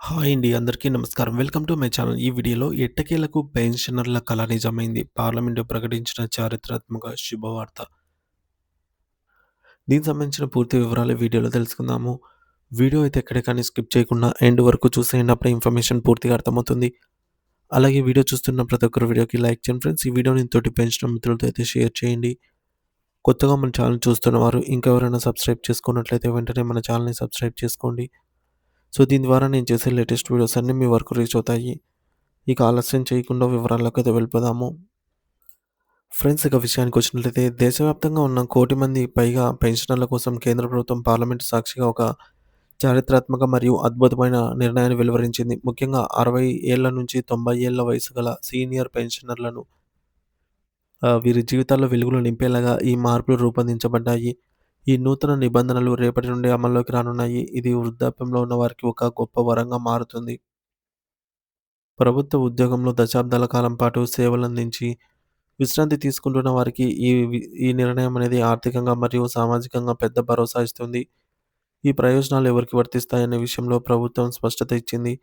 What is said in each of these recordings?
Hi అండి. అందరికీ నమస్కారం. Welcome to my channel. ఈ వీడియోలో ఎట్టకేలకు పెన్షనర్ల కల నిజమైంది. పార్లమెంటు ప్రకటించిన చారిత్రాత్మక శుభవార్త. దీనికి సంబంధించిన పూర్తి వివరాలు ఈ వీడియోలో తెలుసుకుందాము. వీడియో అయితే ఎక్కడ కానీ స్కిప్ చేయకుండా ఎండ్ వరకు చూసేయండి. అప్పుడే ఇన్ఫర్మేషన్ పూర్తిగా అర్థమవుతుంది. అలాగే వీడియో చూస్తున్న ప్రతి ఒక్కరు వీడియోకి లైక్ చేయండి ఫ్రెండ్స్. ఈ వీడియోని తోటి పెన్షనర్ మిత్రులతో అయితే షేర్ చేయండి. కొత్తగా మన ఛానల్ చూస్తున్నవారు ఇంకెవరైనా సబ్స్క్రైబ్ చేసుకున్నట్లయితే వెంటనే మన ఛానల్‌ని సబ్స్క్రైబ్ చేసుకోండి. సో, దీని ద్వారా నేను చేసే లేటెస్ట్ వీడియోస్ అన్నీ మీ వరకు రీచ్ అవుతాయి. ఇక ఆలస్యం చేయకుండా వివరాల్లోకైతే వెళ్ళిపోదాము. ఫ్రెండ్స్, ఇక విషయానికొచ్చినట్లయితే దేశవ్యాప్తంగా ఉన్న 1,00,00,000 మంది పైగా పెన్షనర్ల కోసం కేంద్ర ప్రభుత్వం పార్లమెంటు సాక్షిగా ఒక చారిత్రాత్మక మరియు అద్భుతమైన నిర్ణయాన్ని వెలువరించింది. ముఖ్యంగా 60 ఏళ్ల నుంచి 90 ఏళ్ల వయసు గల సీనియర్ పెన్షనర్లను వీరి జీవితాల్లో వెలుగులు నింపేలాగా ఈ మార్పులు రూపొందించబడ్డాయి. ఈ నూతన నిబంధనలు రేపటి నుండి అమల్లోకి రానున్నాయి. ఇది వృద్ధాప్యంలో ఉన్న వారికి ఒక గొప్ప వరంగా మారుతుంది. ప్రభుత్వ ఉద్యోగంలో దశాబ్దాల కాలం పాటు సేవలందించి విశ్రాంతి తీసుకుంటున్న వారికి ఈ నిర్ణయం అనేది ఆర్థికంగా మరియు సామాజికంగా పెద్ద భరోసా ఇస్తుంది. ఈ ప్రయోజనాలు ఎవరికి వర్తిస్తాయనే విషయంలో ప్రభుత్వం స్పష్టత ఇచ్చింది.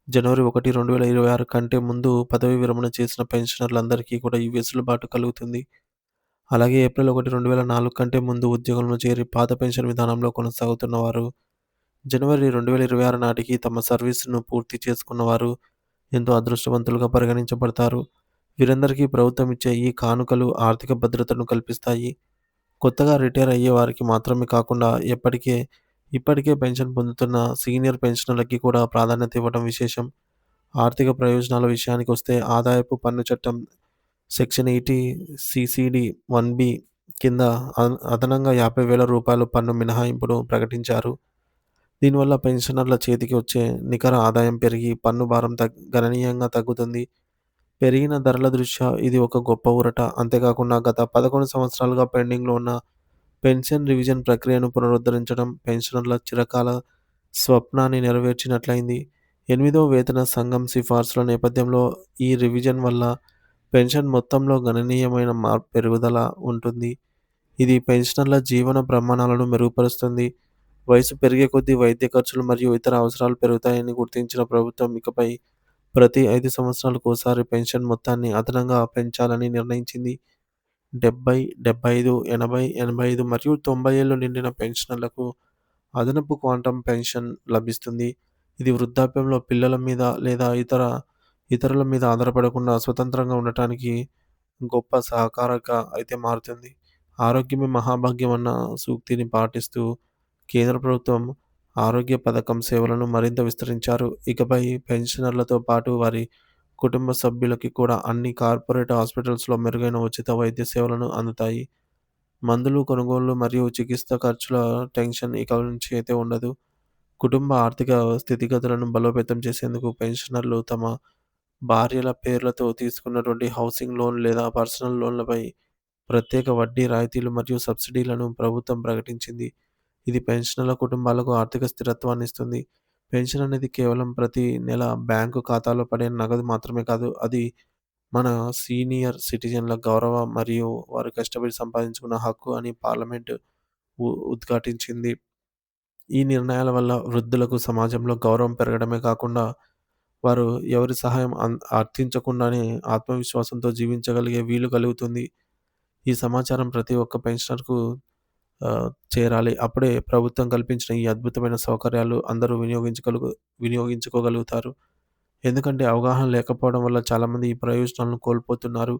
జనవరి 1, 2026 కంటే ముందు పదవీ విరమణ చేసిన పెన్షనర్లందరికీ కూడా ఈ వెసులుబాటు కలుగుతుంది. అలాగే ఏప్రిల్ 1, 2004 కంటే ముందు ఉద్యోగంలో చేరి పాత పెన్షన్ విధానంలో కొనసాగుతున్నవారు, జనవరి 2026 నాటికి తమ సర్వీస్‌ను పూర్తి చేసుకున్నవారు ఎంతో అదృష్టవంతులుగా పరిగణించబడతారు. వీరందరికీ ప్రభుత్వం ఇచ్చే ఈ కానుకలు ఆర్థిక భద్రతను కల్పిస్తాయి. కొత్తగా రిటైర్ అయ్యే వారికి మాత్రమే కాకుండా ఇప్పటికే పెన్షన్ పొందుతున్న సీనియర్ పెన్షనర్లకి కూడా ప్రాధాన్యత ఇవ్వడం విశేషం. ఆర్థిక ప్రయోజనాల విషయానికొస్తే ఆదాయపు పన్ను చట్టం సెక్షన్ 80 సీసీడీ 1బి కింద అదనంగా రూ. 50,000 పన్ను మినహాయింపును ప్రకటించారు. దీనివల్ల పెన్షనర్ల చేతికి వచ్చే నికర ఆదాయం పెరిగి పన్ను భారం గణనీయంగా తగ్గుతుంది. పెరిగిన ధరల దృష్ట్యా ఇది ఒక గొప్ప ఊరట. అంతేకాకుండా గత 11 సంవత్సరాలుగా పెండింగ్‌లో ఉన్న పెన్షన్ రివిజన్ ప్రక్రియను పునరుద్ధరించడం పెన్షనర్ల చిరకాల స్వప్నాన్ని నెరవేర్చినట్లయింది. 8వ వేతన సంఘం సిఫార్సుల నేపథ్యంలో ఈ రివిజన్ వల్ల పెన్షన్ మొత్తంలో గణనీయమైన పెరుగుదల ఉంటుంది. ఇది పెన్షనర్ల జీవన ప్రమాణాలను మెరుగుపరుస్తుంది. వయసు పెరిగే కొద్దీ వైద్య ఖర్చులు మరియు ఇతర అవసరాలు పెరుగుతాయని గుర్తించిన ప్రభుత్వం ఇకపై ప్రతి 5 సంవత్సరాలకోసారి పెన్షన్ మొత్తాన్ని అదనంగా పెంచాలని నిర్ణయించింది. 70, 75, 80, 85 మరియు 90 ఏళ్లు నిండిన పెన్షనర్లకు అదనపు క్వాంటమ్ పెన్షన్ లభిస్తుంది. ఇది వృద్ధాప్యంలో పిల్లల మీద లేదా ఇతరుల మీద ఆధారపడకుండా స్వతంత్రంగా ఉండటానికి గొప్ప సహకారంగా అయితే మారుతుంది. ఆరోగ్యమే మహాభాగ్యం అన్న సూక్తిని పాటిస్తూ కేంద్ర ప్రభుత్వం ఆరోగ్య పథకం సేవలను మరింత విస్తరించారు. ఇకపై పెన్షనర్లతో పాటు వారి కుటుంబ సభ్యులకి కూడా అన్ని కార్పొరేట్ హాస్పిటల్స్‌లో మెరుగైన ఉచిత వైద్య సేవలను అందుతాయి. మందులు కొనుగోలు మరియు చికిత్స ఖర్చుల టెన్షన్ ఇక నుంచి అయితే ఉండదు. కుటుంబ ఆర్థిక స్థితిగతులను బలోపేతం చేసేందుకు పెన్షనర్లు తమ భార్యల పేర్లతో తీసుకున్నటువంటి హౌసింగ్ లోన్ లేదా పర్సనల్ లోన్‌లపై ప్రత్యేక వడ్డీ రాయితీలు మరియు సబ్సిడీలను ప్రభుత్వం ప్రకటించింది. ఇది పెన్షనర్ల కుటుంబాలకు ఆర్థిక స్థిరత్వాన్ని ఇస్తుంది. పెన్షన్ అనేది కేవలం ప్రతి నెల బ్యాంకు ఖాతాలో పడే నగదు మాత్రమే కాదు. అది మన సీనియర్ సిటిజన్ల గౌరవం మరియు వారు కష్టపడి సంపాదించుకున్న హక్కు అని పార్లమెంటు ఉద్ఘాటించింది. ఈ నిర్ణయాల వల్ల వృద్ధులకు సమాజంలో గౌరవం పెరగడమే కాకుండా వారు ఎవరి సహాయం అర్థించకుండానే ఆత్మవిశ్వాసంతో జీవించగలిగే వీలు కలుగుతుంది. ఈ సమాచారం ప్రతి ఒక్క పెన్షనర్‌కు చేరాలి. అప్పుడే ప్రభుత్వం కల్పించిన ఈ అద్భుతమైన సౌకర్యాలు అందరూ వినియోగించుకోగలుగుతారు. ఎందుకంటే అవగాహన లేకపోవడం వల్ల చాలామంది ఈ ప్రయోజనాలను కోల్పోతున్నారు.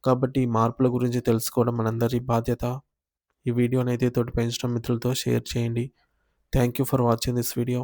కాబట్టి ఈ మార్పుల గురించి తెలుసుకోవడం మనందరి బాధ్యత. ఈ వీడియోనైతే తోటి పెన్షనర్ మిత్రులతో షేర్ చేయండి. Thank you for watching this video.